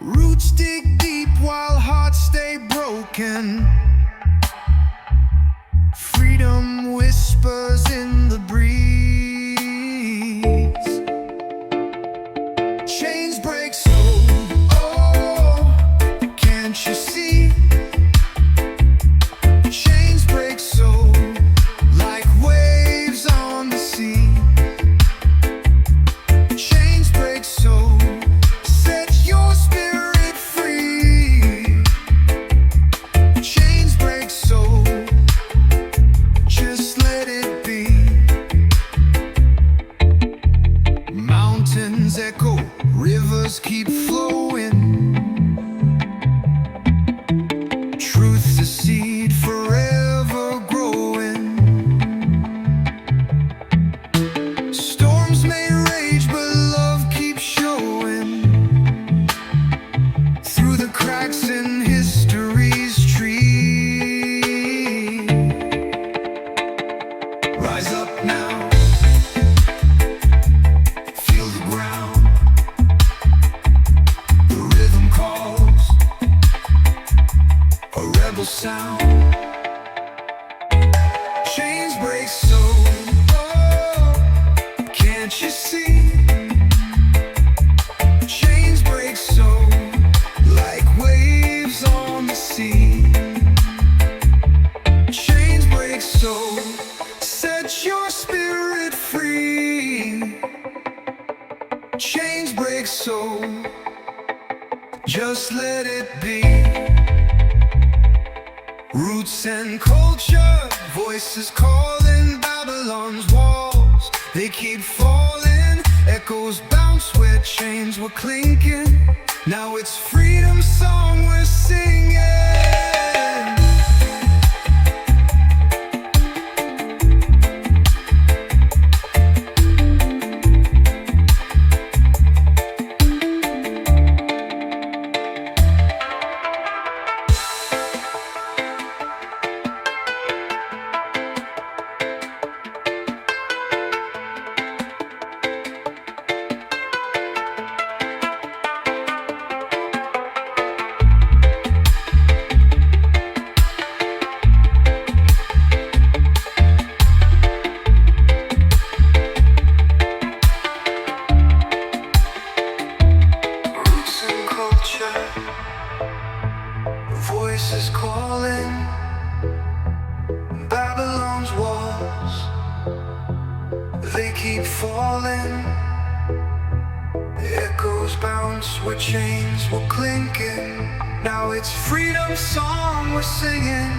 Roots dig deep while hearts stay broken. Freedom whispers in the breeze. Chains break so, oh, can't you see? Chains break so, like waves on the sea. Chains break so, set your spirit free. Chains break so, just let it be. Mountains echo, rivers keep flowing. Truth's the seed forever growing. Storms may rage, but love keeps showing through the cracks in history's tree. Rise up now, feel the ground. The rhythm calls, a rebel sound. Chains break so, oh, can't you see? Chains break so, like waves on the sea. Chains break so, set your spirit free. Chains break so, just let it be. Roots and culture, voices calling Babylon's walls. They keep falling, echoes bounce where chains were clinking. Now it's freedom song we're singing. Roots and culture, voices calling Babylon's walls. They keep falling, echoes bounce where chains were clinking. Now it's freedom song we're singing.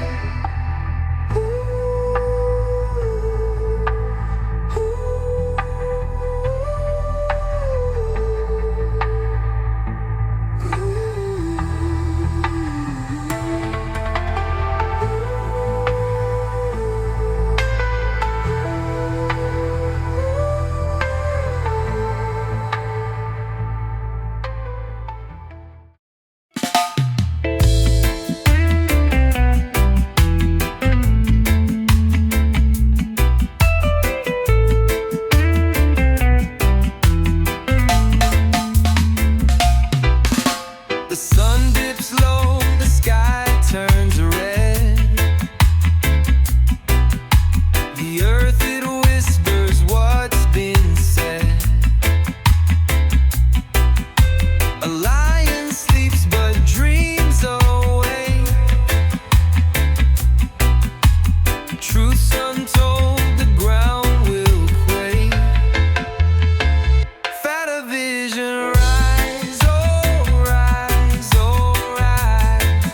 The sun dips low, the sky turns red. The earth, it whispers what's been said. A lion sleeps but dreams away. Truth's untold, the ground will quake. Fadah vision, rise, oh rise, oh rise.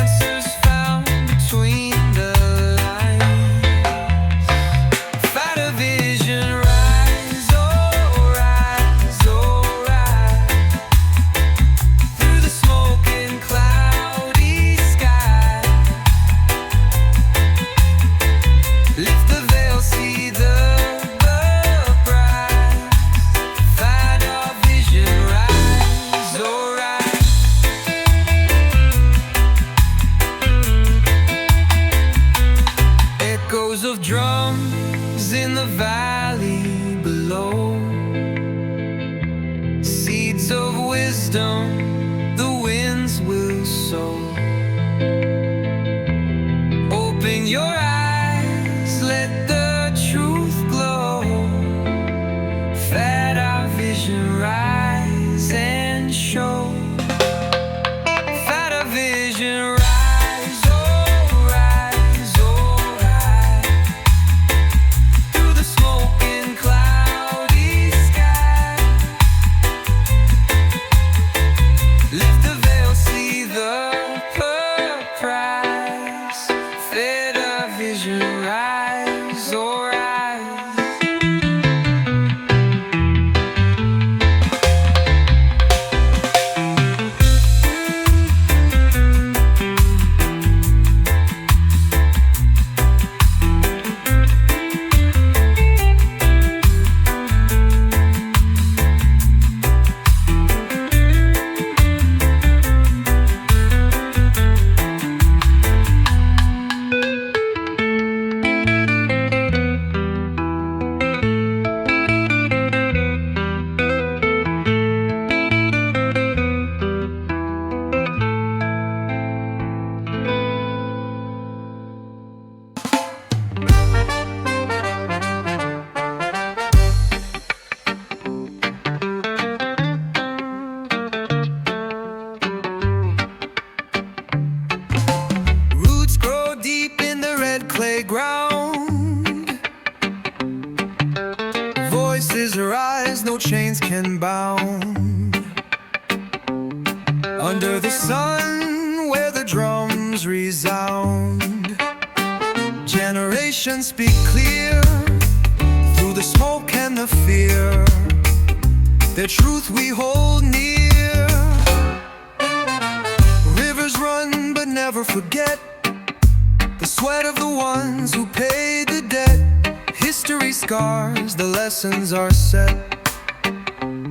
answers found between the lines. Fadah vision, rise, oh rise, oh rise. Through the smoke and cloudy sky, lift the veil, see the bride. Fadah vision, rise, oh rise. Echoes of drums in the valley below, seeds of wisdom the winds will sow. Open your eyes, let the truth glow. Fadah vision, rise and show. Fadah vision, rise, oh rise, oh rise. Through the smoke and cloudy sky, lift the veil, see the prize. Fadah vision, rise, oh rise. Roots grow deep in the red clay ground. Voices rise, no chains can bound. Under the sun, where the drums resound, generations speak clear. Through the smoke and the fear, the truth we hold near. Rivers run but never forget the sweat of the ones who paid the debt. History scars, the lessons are set.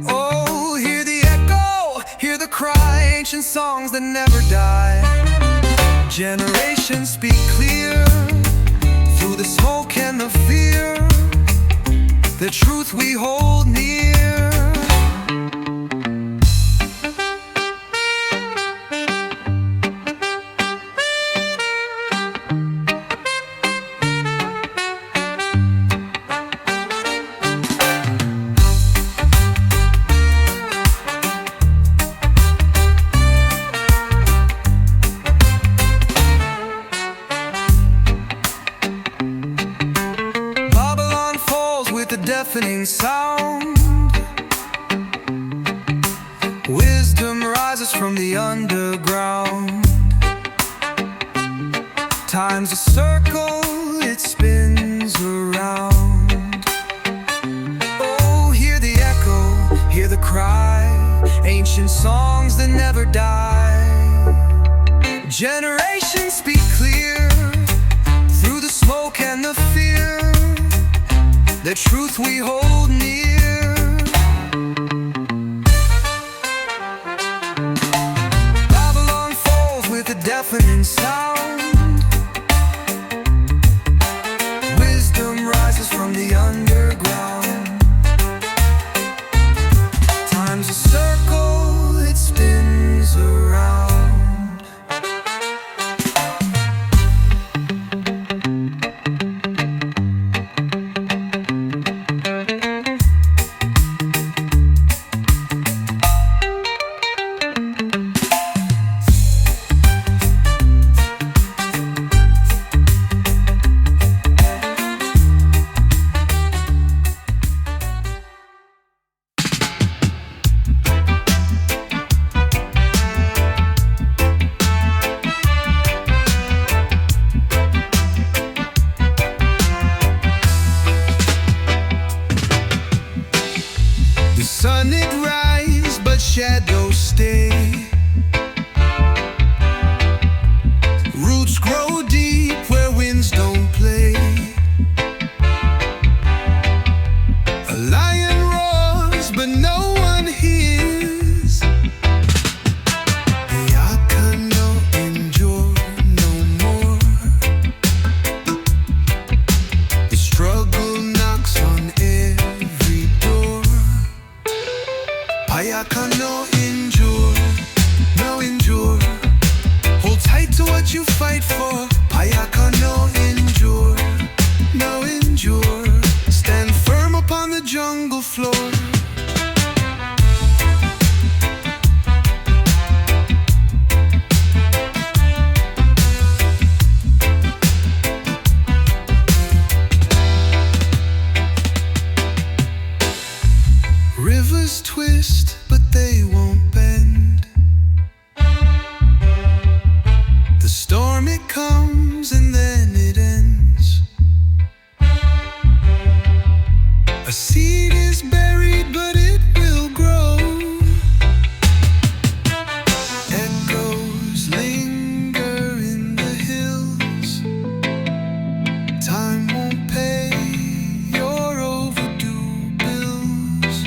Oh, hear the echo, hear the cry, ancient songs that never die. Generations speak clear. Through the smoke and the fear, the truth we hold near. Babylon falls with a deafening sound. Wisdom rises from the underground. Time's a circle, it spins around. Oh, hear the echo, hear the cry, ancient songs that never die. Generations speak clear. Through the smoke and the fear, the truth we hold near. Babylon falls with a deafening sound. Wisdom rises from the underground. Time's a circle, it spins around. what you fight for. Payaka, no endure, no endure. Stand firm upon the jungle floor. Rivers twist, but they won't bend. The storm, it comes and then it ends. A seed is buried, but it will grow. Echoes linger in the hills. Time won't pay your overdue bills,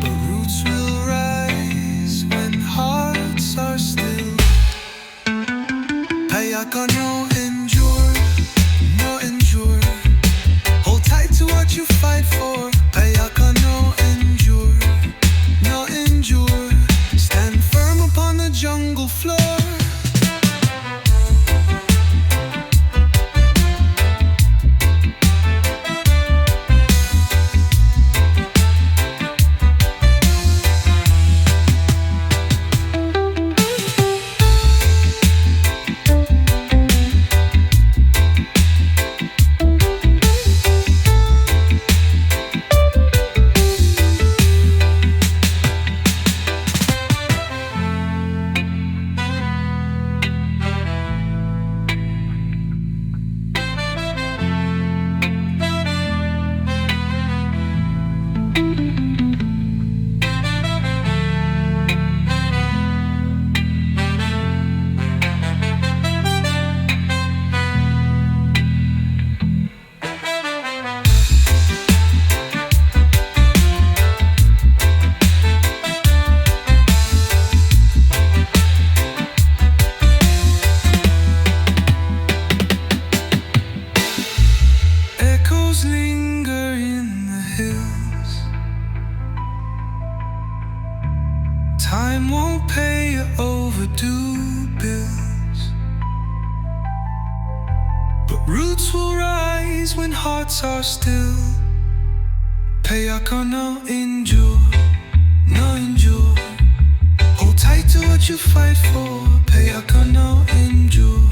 but roots will rise when hearts are still. Payaka, no endure, no endure. Hold tight to what you fight for. Payaka, no endure, no endure. Stand firm upon the jungle floor. Echoes linger in the hills. Time won't pay your overdue bills, but roots will rise when hearts are still. Payaka, no endure, no endure. Hold tight to what you fight for. Payaka, no endure,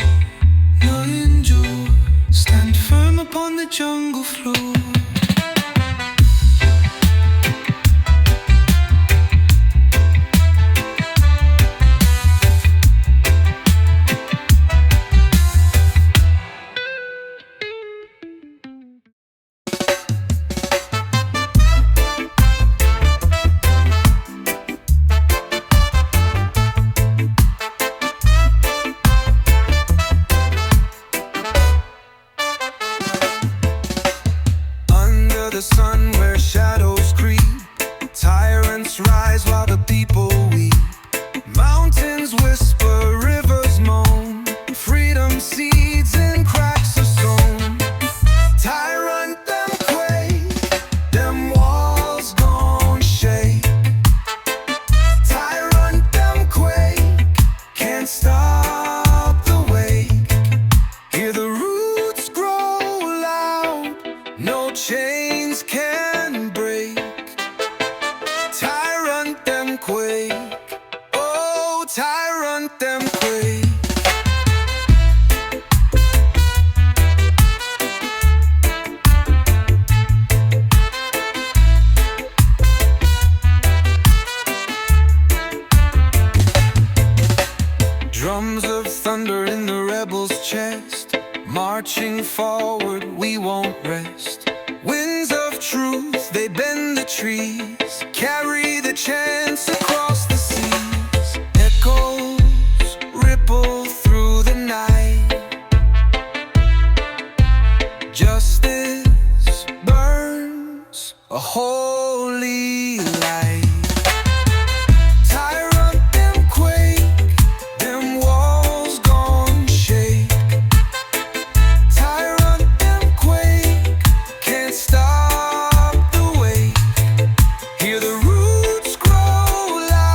no endure. Stand firm upon the jungle floor. The sun where shadows creep, tyrants rise while the people weep. Mountains whisper, rivers moan, freedom seeds in cracks are sown. Tyrant, them quake, them walls gon' shake. Tyrant, them quake, can't stop the wake. Hear the roots grow loud, no chains can break. Tyrant, them quake, oh, tyrant, them quake. Drums of thunder in the rebel's chest, marching forward, we won't rest. Winds of truth, they bend the trees, carry the chants across the seas. Echoes ripple through the night. Justice burns a holy light. Tyrant, them quake, them walls gon' shake. Tyrant, them quake, can't stop the wake. Hear the roots grow loud.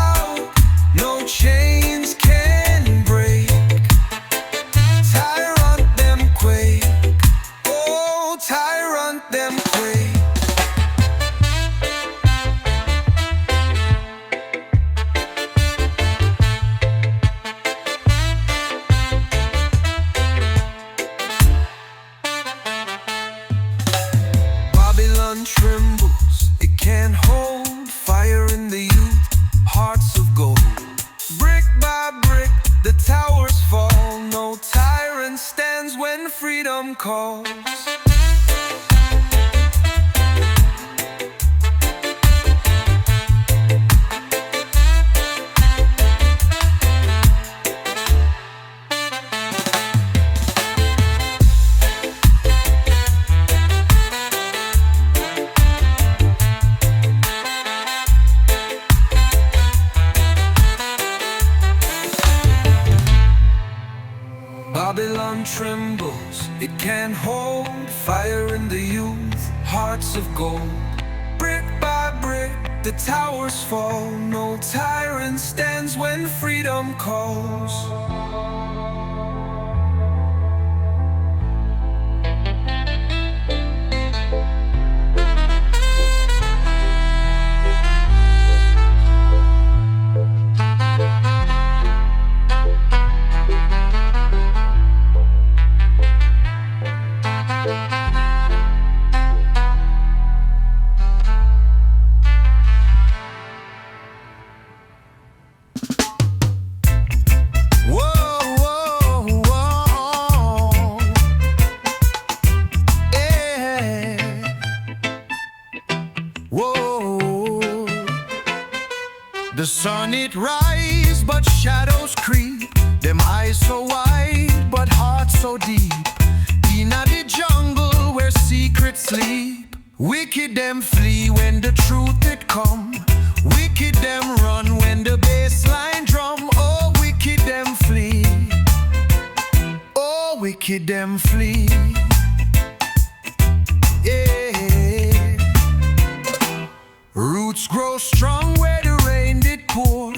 when freedom calls. Babylon trembles, it can't hold fire in the youth, hearts of gold. Brick by brick, the towers fall. No tyrant stands when freedom calls. The sun it rise, but shadows creep. Them eyes so wide, but hearts so deep. Inna the jungle where secrets sleep. Wicked them flee when the truth it come. Wicked them run when the bassline drum. Oh, wicked them flee. Oh, wicked them flee. Yeah. Roots grow strong where the rain did pour.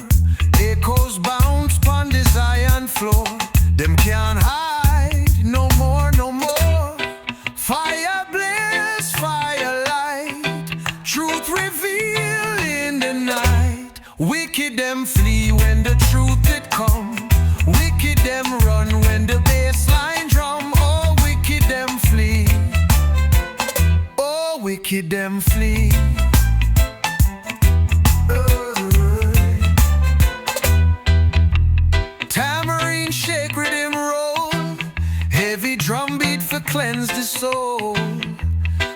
Echoes bounce pon this iron floor. Them can't hide no more, no more. Fire blaze, fire light. Truth reveal in the night. Wicked them flee when the truth it come. Wicked them run when the bassline drum. Oh, wicked them flee. Oh, wicked them flee. Tambourine shake, rhythm roll. Heavy drum beat for cleanse the soul.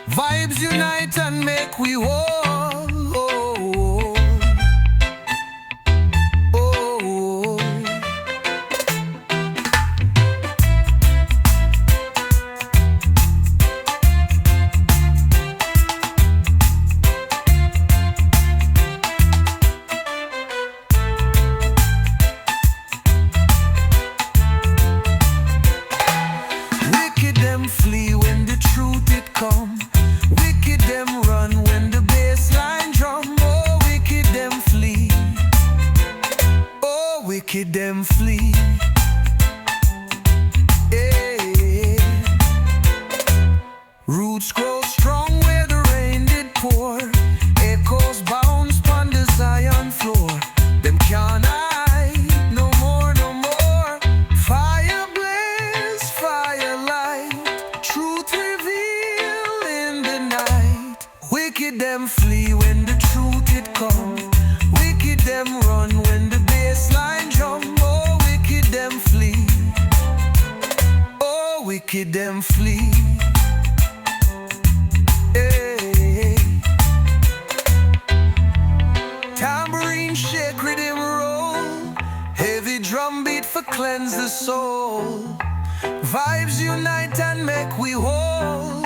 Vibes unite and make we whole. Oh, oh, oh. Flee when the truth it come. Wicked them run when the bassline drum. Oh, wicked them flee. Oh, wicked them flee. Yeah. Roots grow strong where the rain did pour. Echoes bounce pon the Zion floor. Them can't hide no more, no more. Fire blaze, fire light. Truth reveal in the night. Wicked them flee when the truth it come. Wicked them run when the bassline drum. Oh, wicked them flee. Oh, wicked them flee. Yeah. Tambourine shake, rhythm roll. Heavy drum beat for cleanse the soul. Vibes unite and make we whole.